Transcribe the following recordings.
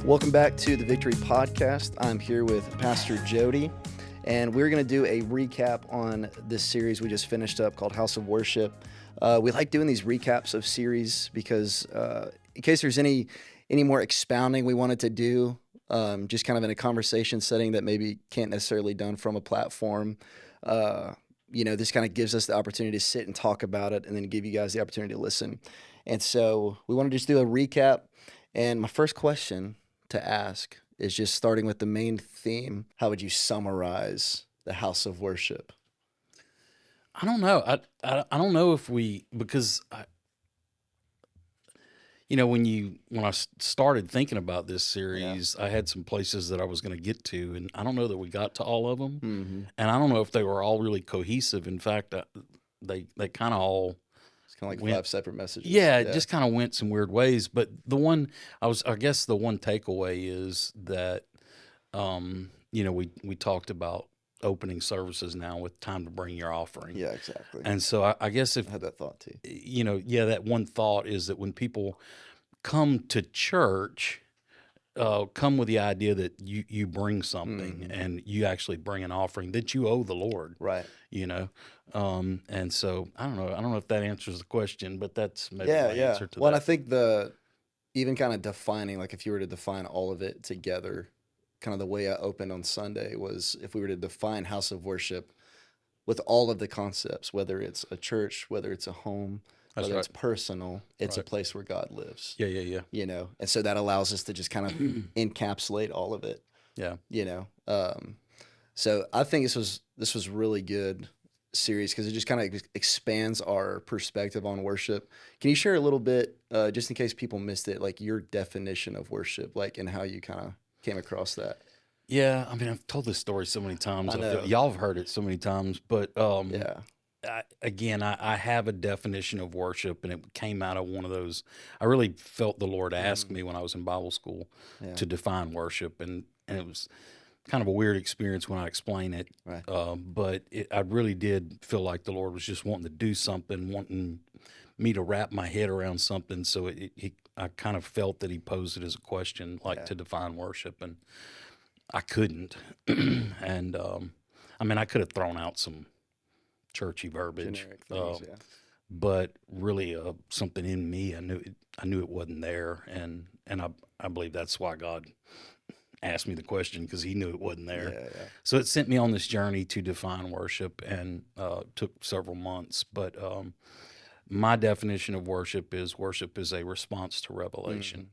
Welcome back to the Victory Podcast. I'm here with Pastor Jody, and we're going to do a recap on this series we just finished up called House of Worship. We like doing these recaps of series because in case there's any more expounding we wanted to do, just kind of in a conversation setting that maybe can't necessarily done from a platform, this kind of gives us the opportunity to sit and talk about it and then give you guys the opportunity to listen. And so we want to just do a recap. And my first question to ask is just starting with the main theme. How would you summarize the house of worship? I don't know. I don't know if because when I started thinking about this series, I had some places that I was going to get to, and I don't know that we got to all of them, and I don't know if they were all really cohesive. In fact, they kind of all. It's kind of like five separate messages. Yeah, it just kind of went some weird ways. But the one I guess the one takeaway is that, we talked about opening services now with time to bring your offering. Yeah, exactly. And so I guess if I had that thought too. That one thought is that when people come to church, come with the idea that you bring something and you actually bring an offering that you owe the Lord. Right. And so I don't know if that answers the question, but that's maybe my answer to well, that. I think even kind of defining, like if you were to define all of it together, kind of the way I opened on Sunday was if we were to define house of worship with all of the concepts, whether it's a church, whether it's a home, That's whether right. it's personal, it's a Right. place where God lives. Yeah. And so that allows us to just kind of encapsulate all of it. Yeah. So I think this was really good series because it just kind of expands our perspective on worship. Can you share a little bit, just in case people missed it, like your definition of worship, like and how you kind of came across that? Yeah. I mean, I've told this story so many times. I know. Y'all have heard it so many times, but Yeah. I have a definition of worship, and it came out of one of those. I really felt the Lord ask me when I was in Bible school to define worship, and it was kind of a weird experience when I explain it. Right. But I really did feel like the Lord was just wanting to do something, wanting me to wrap my head around something. So I kind of felt that He posed it as a question, like to define worship, and I couldn't. And I could have thrown out some churchy verbiage, Generic things, but really something in me, I knew it wasn't there, and I believe that's why God asked me the question, because He knew it wasn't there. Yeah. So it sent me on this journey to define worship, and took several months. But my definition of worship is a response to revelation.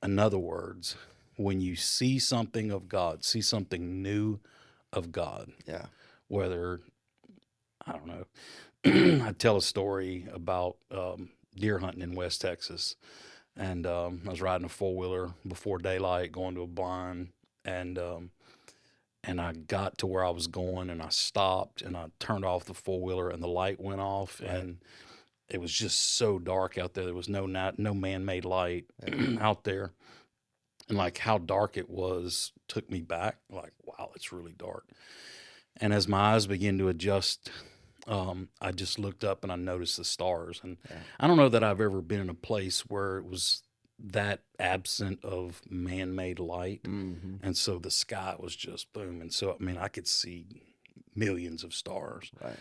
In other words, when you see something of God, see something new of God, whether, I don't know, I tell a story about deer hunting in West Texas. And I was riding a four-wheeler before daylight, going to a blind, and I got to where I was going, and I stopped, and I turned off the four-wheeler, and the light went off, and it was just so dark out there. There was no man-made light out there, and like how dark it was took me back. Like, wow, it's really dark. And as my eyes began to adjust, I just looked up and I noticed the stars. And I don't know that I've ever been in a place where it was that absent of man-made light. And so the sky was just boom. And so, I could see millions of stars. Right.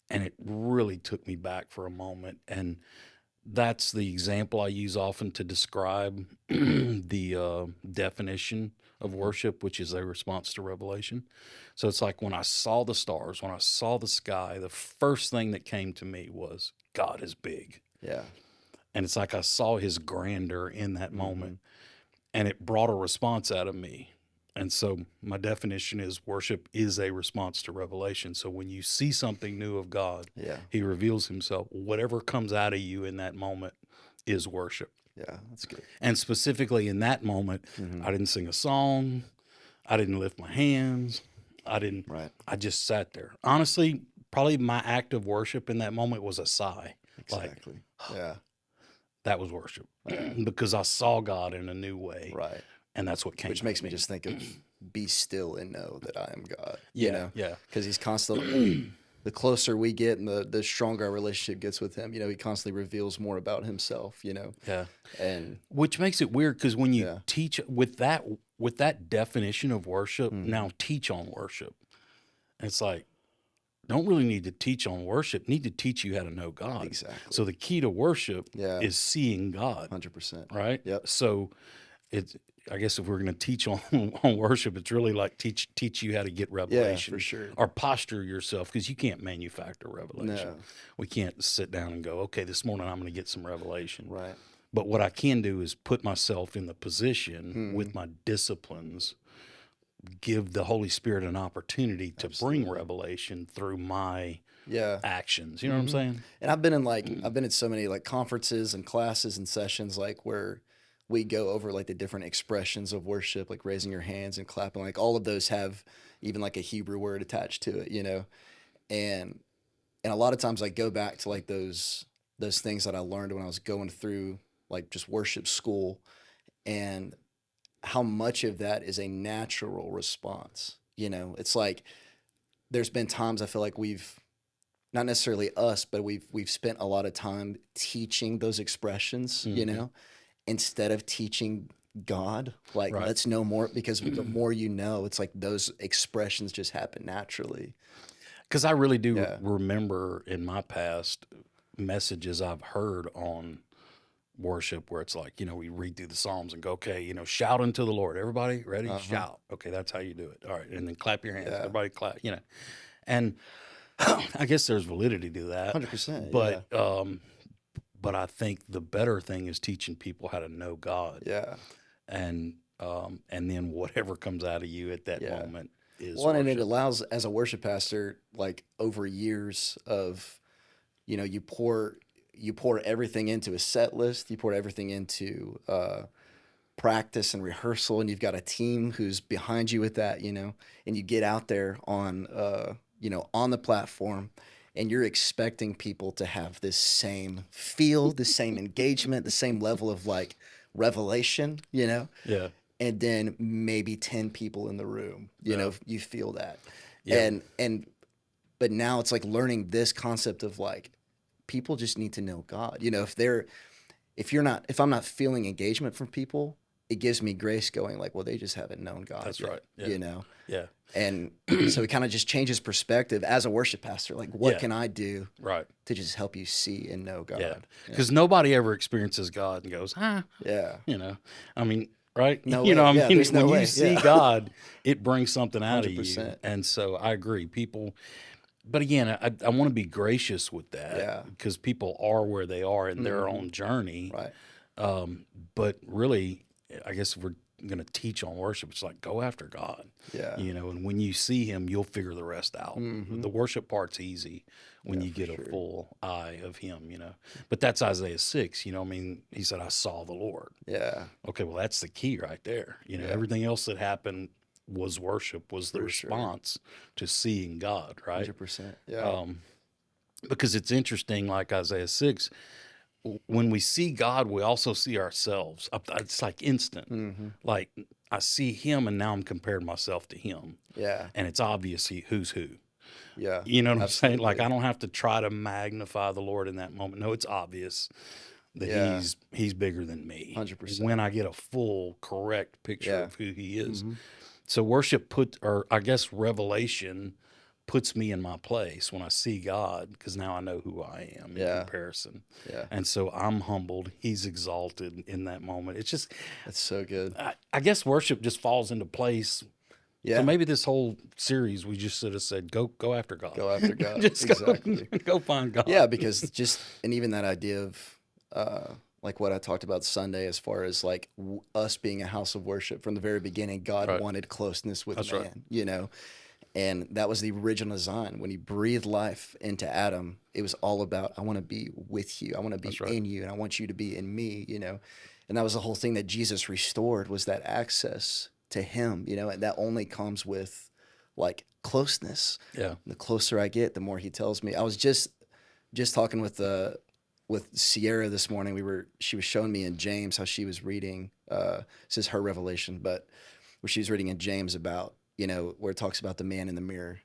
And it really took me back for a moment. And that's the example I use often to describe the definition of worship, which is a response to revelation. So it's like when I saw the stars, when I saw the sky, the first thing that came to me was God is big. Yeah. And it's like I saw His grandeur in that moment, and it brought a response out of me. And so my definition is worship is a response to revelation. So when you see something new of God, He reveals Himself. Whatever comes out of you in that moment is worship. Yeah, that's good. And specifically in that moment, I didn't sing a song. I didn't lift my hands. I didn't. Right. I just sat there. Honestly, probably my act of worship in that moment was a sigh. Exactly. Like, that was worship because I saw God in a new way. Right. And that's what came. Which makes me just think of be still and know that I am God. Yeah. Because He's constantly the closer we get and the stronger our relationship gets with him, he constantly reveals more about himself, Yeah. and Which makes it weird because when you yeah. teach with that definition of worship, Mhm. now teach on worship. It's like, don't really need to teach on worship, need to teach you how to know God. Exactly. So the key to worship Yeah. is seeing God, 100%. right? Yep. So it's, I guess if we're going to teach on worship, it's really like teach you how to get Yeah, revelation for sure. or posture yourself, because you can't manufacture revelation. No. We can't sit down and go, okay, this morning I'm going to get some revelation. Right. But what I can do is put myself in the position with Mhm. my disciplines, give the Holy Spirit an opportunity to bring Absolutely. revelation through my Yeah. actions. You know what I'm Mhm. saying? And I've been in so many like conferences and classes and sessions like where we go over like the different expressions of worship, like raising your hands and clapping. Like all of those have even like a Hebrew word attached to it, And a lot of times I go back to like those things that I learned when I was going through like just worship school, and how much of that is a natural response. It's like there's been times I feel like we've, not necessarily us, but we've spent a lot of time teaching those expressions, Mhm. instead of teaching God. Like, Right. let's know more, because the more it's like those expressions just happen naturally. Because I really do Yeah. remember in my past messages I've heard on worship where it's like, we read through the Psalms and go, okay, shout unto the Lord. Everybody ready? Uh huh. Shout. Okay, that's how you do it. All right. And then clap your hands. Yeah. Everybody clap. And I guess there's validity to that. 100%. Yeah. But I think the better thing is teaching people how to know God, Yeah. and then whatever comes out of you at that Yeah. moment is Well, and it worship. allows, as a worship pastor, like over years of, you pour everything into a set list, you pour everything into practice and rehearsal, and you've got a team who's behind you with that, and you get out there on the platform, and you're expecting people to have this same feel, the same engagement, the same level of like revelation, Yeah, and then maybe 10 people in the room, yeah, you feel that. yeah. And but now it's like learning this concept of like people just need to know God. If I'm not feeling engagement from people, it gives me grace, going like, well, they just haven't known God That's yet, right. Yeah, yeah, And so it kind of just changes perspective as a worship pastor. Like, what yeah. can I do Right. to just help you see and know Yeah, God? because nobody ever experiences God and goes, huh? Yeah. I mean, right? No You know, way. I Yeah, mean, there's no when you way. see Yeah. God, it brings something out of you. 100%. And so I agree. People, but again, I want to be gracious with that Yeah. because people are where they are in their Mhm. own journey. Right. But really, I guess if we're going to teach on worship, it's like go after God, Yeah. and when you see Him, you'll figure the rest out. Mhm. The worship part's easy when Yeah, you for get a sure. full eye of Him. But that's Isaiah 6, I mean, he said, I saw the Lord. Yeah. Okay, well, that's the key right there. Yeah. Everything else that happened was worship, was the For sure. response to seeing God, right? 100%. Yeah. Because it's interesting, like Isaiah 6, when we see God, we also see ourselves. It's like instant. Mhm. Like I see Him, and now I'm comparing myself to Him, Yeah. and it's obvious who's who. Yeah. You know what I'm saying? Like Absolutely. I don't have to try to magnify the Lord in that moment. No, it's obvious that Yeah. He's bigger than me. 100%. When I get a full, correct picture Yeah. of who He is. Mhm. So worship or I guess revelation puts me in my place when I see God, because now I know who I am in Yeah. comparison. Yeah. And so I'm humbled. He's exalted in that moment. It's just, That's so good. I guess worship just falls into place. Yeah. So maybe this whole series, we just should have said, go after God. Go after God. Just Exactly. go find God. Yeah, because and even that idea of like what I talked about Sunday, as far as like us being a house of worship from the very beginning, God Right. wanted closeness with That's man, right. and that was the original design. When He breathed life into Adam, it was all about, I want to be with you, I want to be That's right. in you, and I want you to be in me, and that was the whole thing that Jesus restored, was that access to Him, and that only comes with like closeness. Yeah. The closer I get, the more He tells me. I was just talking with Sierra this morning. She was showing me in James how she was reading. This is her revelation, but where she was reading in James about, where it talks about the man in the mirror,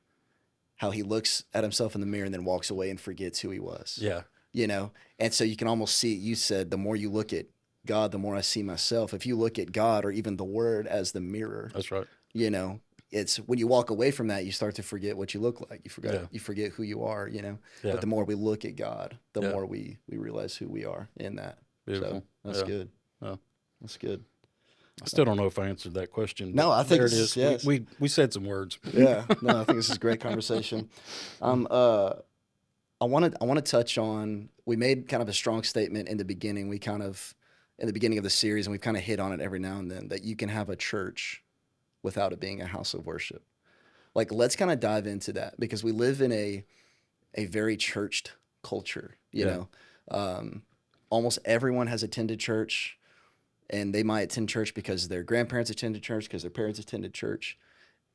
how he looks at himself in the mirror and then walks away and forgets who he was. Yeah. You know, and so you can almost see. You said the more you look at God, the more I see myself. If you look at God or even the Word as the mirror, That's right. you know, it's when you walk away from that, you start to forget what you look like. Yeah. You forget who you are, you know. Yeah. But the more we look at God, the Yeah. more we realize who we are in that. Beautiful. So that's Yeah. good. Yeah. That's good. I still don't know if I answered that question. No, but I think there it this is. is- yes. We said some words. Yeah. No, I think this is a great conversation. I want to touch on. We made kind of a strong statement in the beginning. We kind of in the beginning of the series, and we've kind of hit on it every now and then that you can have a church without it being a house of worship. Like, let's kind of dive into that because we live in a very churched culture. You Yeah. know, almost everyone has attended church, and they might attend church because their grandparents attended church, because their parents attended church.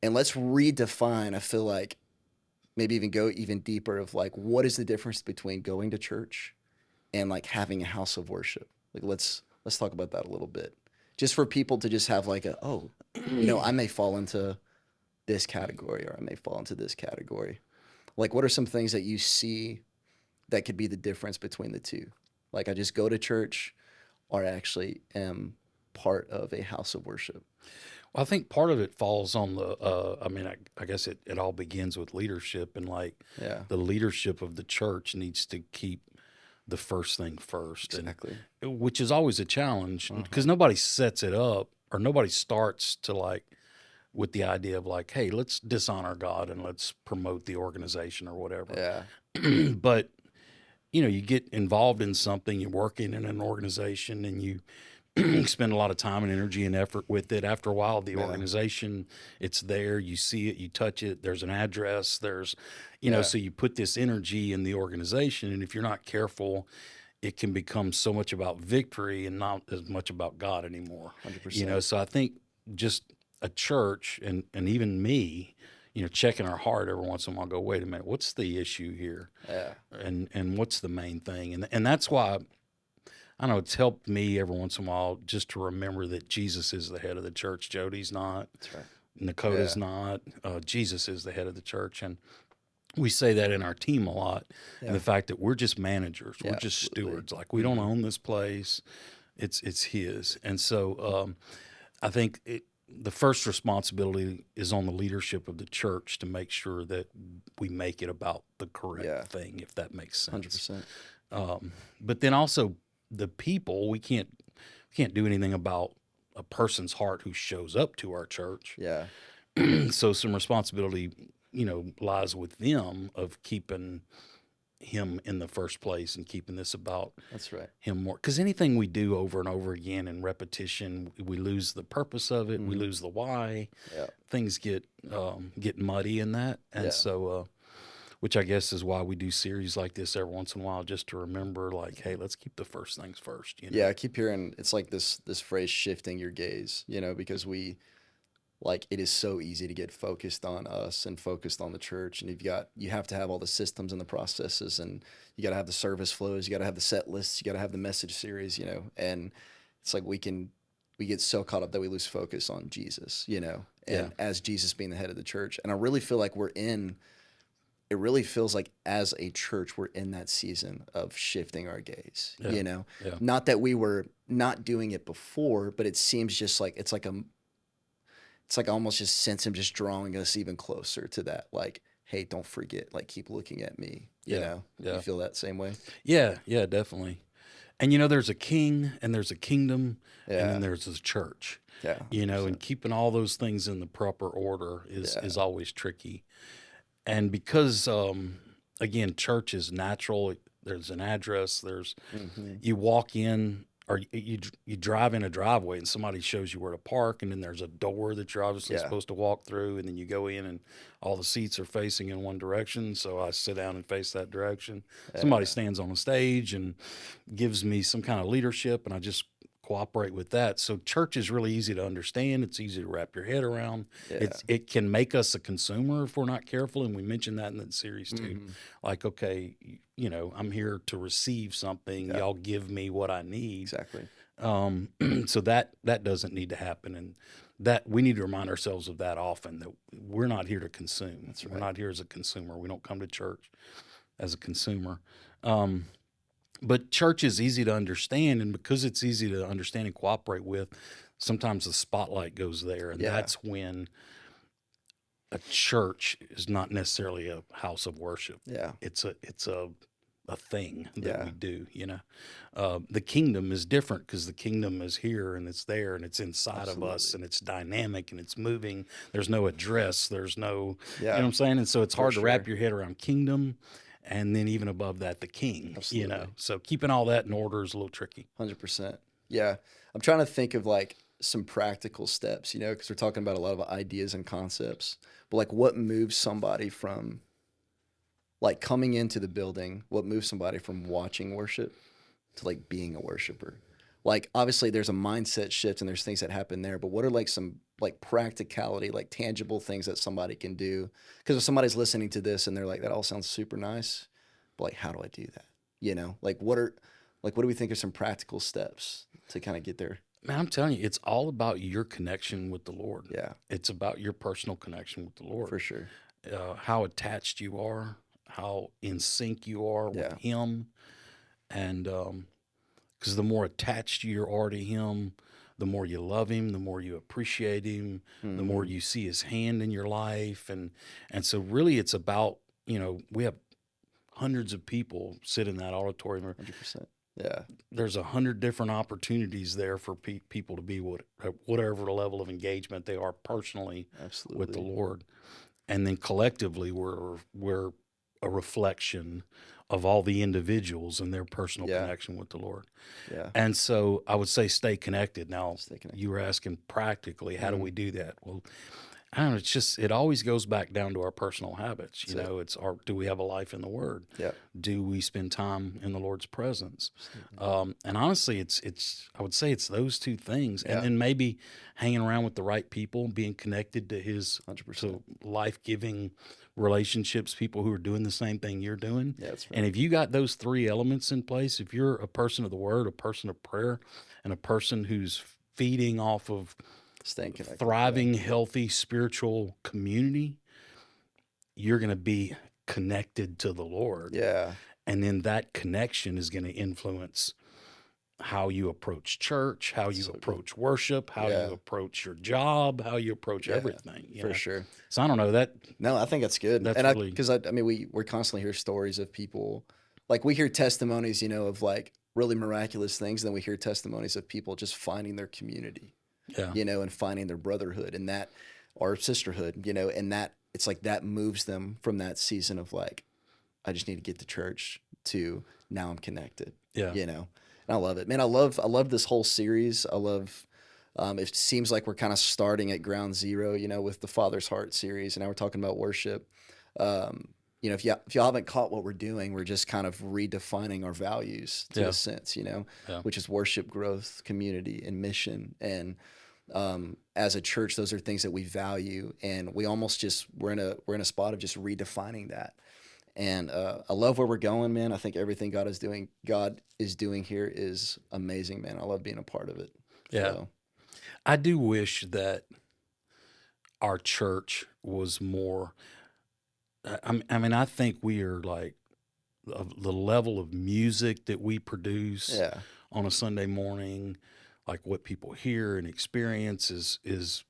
And let's redefine. I feel like maybe even go even deeper of like what is the difference between going to church and like having a house of worship. Like let's talk about that a little bit, just for people to just have like I may fall into this category or I may fall into this category. Like, what are some things that you see that could be the difference between the two? Like, I just go to church or I actually am part of a house of worship. Well, I think part of it falls on the, I guess it all begins with leadership, and like Yeah, the leadership of the church needs to keep the first thing first, exactly. and which is always a challenge Uh-huh. because nobody sets it up or nobody starts to like with the idea of like, hey, let's dishonor God and let's promote the organization or whatever. Yeah, But you get involved in something, you're working in an organization, and you spend a lot of time and energy and effort with it. After a while, the Yeah. organization, it's there, you see it, you touch it, there's an address, there's, Yeah. so you put this energy in the organization. And if you're not careful, it can become so much about victory and not as much about God anymore. 100%. So I think just a church and even me, checking our heart every once in a while, go, wait a minute, what's the issue here? Yeah, And what's the main thing? And that's why I know it's helped me every once in a while just to remember that Jesus is the head of the church. Jody's not. that's right. Nakota's not. Jesus is the head of the church. And we say that in our team a lot. Yeah. And the fact that we're just managers, Yeah, we're just absolutely. stewards. Like, we don't own this place. It's his. And so I think the first responsibility is on the leadership of the church to make sure that we make it about the correct Yeah. thing, if that makes sense. 100%. But then also the people, we can't do anything about a person's heart who shows up to our church. Yeah, So some responsibility, lies with them of keeping him in the first place and keeping this about that's right. him more. Because anything we do over and over again in repetition, we lose the purpose of it. We lose the why. Yeah, Things get muddy in that, and Yeah. so which I guess is why we do series like this every once in a while, just to remember, like, hey, let's keep the first things first. yeah. I keep hearing it's like this phrase, shifting your gaze. Because it is so easy to get focused on us and focused on the church, and you have to have all the systems and the processes, and you got to have the service flows, you got to have the set lists, you got to have the message series, and it's like we get so caught up that we lose focus on Jesus, and Yeah. as Jesus being the head of the church, and I really feel like it really feels like as a church, we're in that season of shifting our gaze, Yeah. Yeah. Not that we were not doing it before, but it seems just like it's like I almost just sense him just drawing us even closer to that. Like, hey, don't forget, like, keep looking at me, Yeah. You feel that same way? Yeah, definitely. And there's a king and there's a kingdom and Yeah. then there's a church. Yeah. And keeping all those things in the proper order is Yeah. is always tricky. And because again, church is natural. There's an address. You walk in, or you drive in a driveway, and somebody shows you where to park, and then there's a door that you're obviously Yeah. supposed to walk through, and then you go in, and all the seats are facing in one direction. So I sit down and face that direction. Somebody stands on the stage and gives me some kind of leadership, and I just cooperate with that. So church is really easy to understand. It's easy to wrap your head around. Yeah. It can make us a consumer if we're not careful, and we mentioned that in the series too. Mhm. Like, okay, I'm here to receive something. Yeah. Y'all give me what I need. Exactly. So that doesn't need to happen, and that we need to remind ourselves of that often, that we're not here to consume. That's We're right. not here as a consumer. We don't come to church as a consumer. Um, but church is easy to understand, and because it's easy to understand and cooperate with, sometimes the spotlight goes there, and Yeah. that's when a church is not necessarily a house of worship. Yeah. It's a thing that Yeah. we do. The kingdom is different because the kingdom is here and it's there and it's inside of us Absolutely. and it's dynamic and it's moving. There's no address. There's no, you know what Yeah. I'm saying? And so it's For hard to wrap sure. your head around kingdom, and then even above that, the king. Absolutely. So keeping all that in order is a little tricky. 100%. Yeah. I'm trying to think of like some practical steps, because we're talking about a lot of ideas and concepts, but like what moves somebody from like coming into the building, what moves somebody from watching worship to like being a worshiper? Like obviously there's a mindset shift and there's things that happen there, but what are like some like practicality, like tangible things that somebody can do? Because if somebody's listening to this and they're like, that all sounds super nice, but like how do I do that? Like what do we think are some practical steps to kind of get there? Man, I'm telling you, it's all about your connection with the Lord. Yeah, It's about your personal connection with the Lord. for sure. How attached you are, how in sync you are with Yeah. Him, and because the more attached you are to Him, the more you love Him, the more you appreciate Him, the more Mm-hmm. you see His hand in your life, and so really, it's about we have hundreds of people sit in that auditorium. 100%. Yeah, There's 100 different opportunities there for people to be whatever level of engagement they are personally with the absolutely. Lord, and then collectively we're a reflection of all the individuals and their personal Yeah, connection with the Lord. yeah. And so I would say stay connected. Now, Stay connected. you were asking practically, how do Mm, we do that? Well, I don't know. It's just, it always goes back down to our personal habits. that's it. Do we have a life in the Word? Yeah, Do we spend time in the Lord's presence? absolutely. And honestly, I would say it's those two things, and Yeah, then maybe hanging around with the right people, being connected to to 100%. life giving relationships, people who are doing the same thing you're doing. Yeah, that's And right. if you got those three elements in place, if you're a person of the Word, a person of prayer, and a person who's feeding off of Staying connected. thriving, healthy spiritual community, you're going to be connected to the Lord. Yeah, And then that connection is going to influence how you approach church, how you so good. approach worship, how Yeah, you approach your job, how you approach yeah, everything. for sure. So I don't know that No, I think that's good. that's And really because I mean, we're constantly hear stories of people, like we hear testimonies, of like really miraculous things. And then we hear testimonies of people just finding their community, yeah and finding their brotherhood and that, or sisterhood, and that it's like that moves them from that season of like, I just need to get to church to now I'm connected, yeah and I love it, man. I love this whole series. I love, it seems like we're kind of starting at ground zero, with the Father's Heart series, and now we're talking about worship. Um, if y'all haven't caught what we're doing, we're just kind of redefining our values to yeah a sense, yeah which is worship, growth, community, and mission. And as a church, those are things that we value, and we almost just we're in a spot of just redefining that. And I love where we're going, man. I think everything God is doing here is amazing, man. I love being a part of it. yeah. So I do wish that our church was more. I mean, I think we are like the level of music that we produce yeah, on a Sunday morning, like what people hear and experience is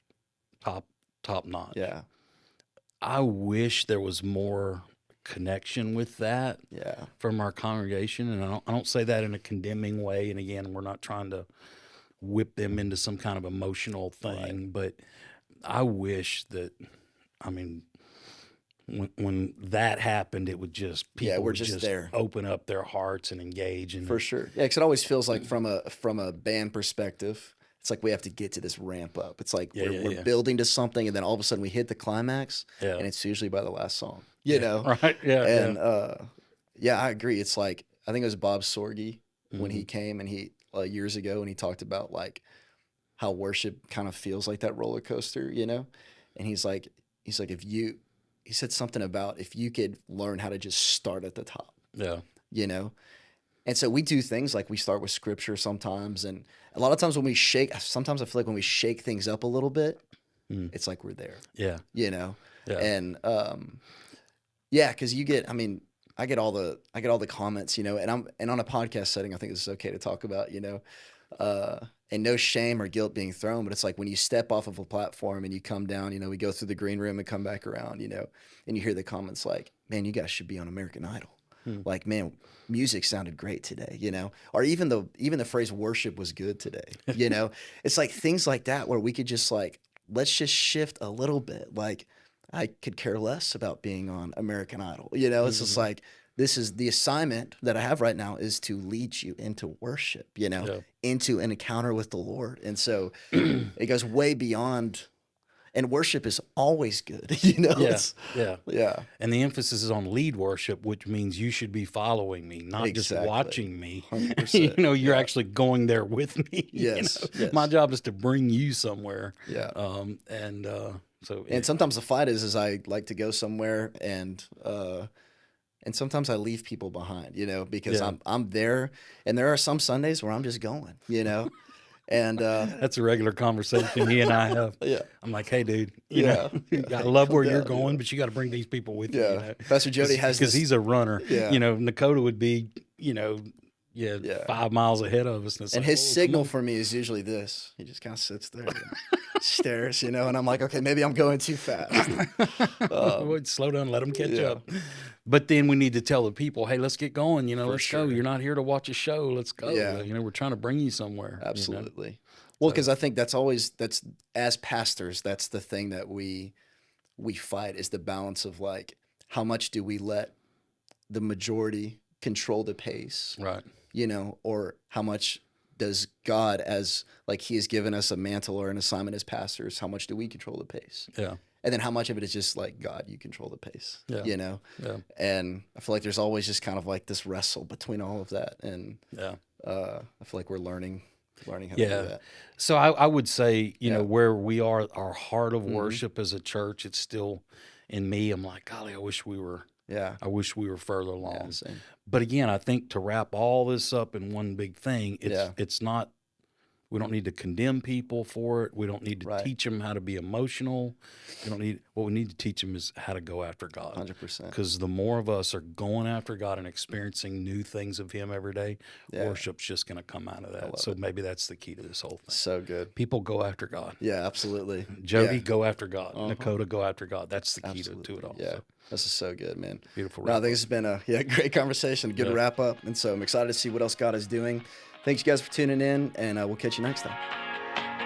top top notch. yeah, I wish there was more connection with that yeah, from our congregation, and I don't say that in a condemning way. And again, we're not trying to whip them into some kind of emotional right, thing, but I wish that, I mean, when that happened, it would just yeah. people We're would just just there open up their hearts and engage, for and sure. Yeah, because it always feels like from a band perspective, it's like we have to get to this ramp up. It's like yeah, we're yeah, we're yeah, building to something, and then all of a sudden we hit the climax, yeah, and it's usually by the last song, yeah, right, yeah, yeah, And yeah, I agree. It's like I think it was Bob Sorge when he hmm came and he years ago, and he talked about like how worship kind of feels like that roller coaster, And he's like if you he said something about if you could learn how to just start at the top, yeah, you know, And so we do things like we start with scripture sometimes. And a lot of times when we sometimes I feel like when we shake things up a little bit, it's like we're there, Yeah. you know? Yeah. And, yeah, because I get all the comments, and on a podcast setting, I think this is okay to talk about, and no shame or guilt being thrown, but it's like when you step off of a platform and you come down, we go through the green room and come back around, and you hear the comments like, man, you guys should be on American Idol. Like, man, music sounded great today, or even the phrase worship was good today, it's like things like that where we could just like, let's just shift a little bit. Like, I could care less about being on American Idol. It's just like, this is the assignment that I have right now is to lead you into worship, into an encounter with the Lord. And so it goes way beyond, and worship is always good, Yeah. And the emphasis is on lead worship, which means you should be following me, not just watching me. 100%. You're actually going there with me. Yes, yes. My job is to bring you somewhere. Yeah. And sometimes the fight is I like to go somewhere and sometimes I leave people behind, because I'm there, and there are some Sundays where I'm just going, and that's a regular conversation he and I have. Yeah. I'm like, hey, dude, I Hey, love where come you're down, going, but you got to bring these people with Yeah. you. Pastor Jody has because this- he's a runner. Yeah. Nakota would be, 5 miles ahead of us. And his signal for me is usually this. He just kind of sits there and stares, and I'm like, okay, maybe I'm going too fast. Slow down, let them catch Yeah. up. But then we need to tell the people, hey, let's get going. Let's sure. go. You're not here to watch a show. Let's go. Yeah. We're trying to bring you somewhere. Absolutely. Well, because I think that's as pastors, that's the thing that we fight is the balance of like, how much do we let the majority control the pace? Right. Or how much does God, as like he has given us a mantle or an assignment as pastors, how much do we control the pace? Yeah. And then how much of it is just like, God, you control the pace, Yeah. Yeah. And I feel like there's always just kind of like this wrestle between all of that. And I feel like we're learning how to do that. So I would say, Yeah. where we are, our heart of worship as a church, it's still in me. I'm like, golly, I wish we were further along. Yeah, same. But again, I think to wrap all this up in one big thing, it's not, we don't need to condemn people for it. We don't need to teach them how to be emotional. What we need to teach them is how to go after God. 100%. Because the more of us are going after God and experiencing new things of Him every day, worship's just going to come out of that. So maybe that's the key to this whole thing. So good. People go after God. Yeah, absolutely. Jody, Yeah. go after God. Nakota, go after God. That's the key to Absolutely. it all. Yeah. So, This is so good, man. beautiful. No, I wrap think up. this has been a great conversation, good wrap up. And so I'm excited to see what else God is doing. Thanks, you guys, for tuning in, and we'll catch you next time.